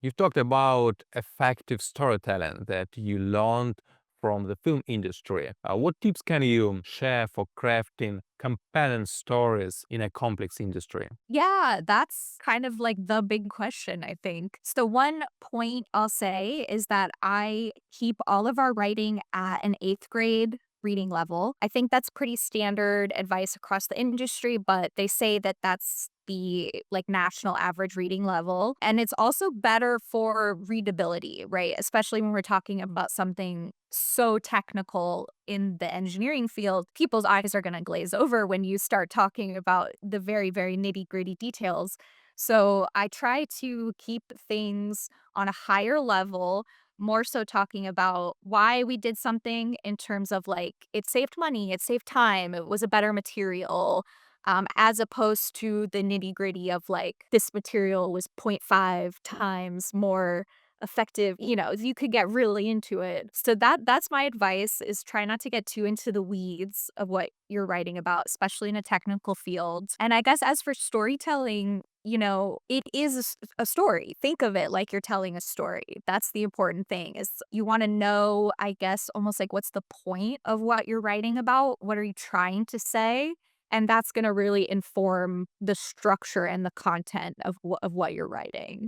You've talked about effective storytelling that you learned from the film industry. What tips can you share for crafting compelling stories in a complex industry? Yeah, that's kind of like the big question, I think. So, one point I'll say is that I keep all of our writing at an eighth grade reading level. I think that's pretty standard advice across the industry, but they say that that's the like national average reading level. And it's also better for readability, right? Especially when we're talking about something so technical in the engineering field, people's eyes are going to glaze over when you start talking about the very, very nitty gritty details. So I try to keep things on a higher level, more so talking about why we did something in terms of like it saved money, it saved time, it was a better material, as opposed to the nitty gritty of like this material was point 0.5 times more effective, you could get really into it. So that's my advice is try not to get too into the weeds of what you're writing about, especially in a technical field. And I guess as for storytelling, it is a story. Think of it like you're telling a story. That's the important thing is you want to know, I guess, almost like what's the point of what you're writing about? What are you trying to say? And that's going to really inform the structure and the content of what you're writing.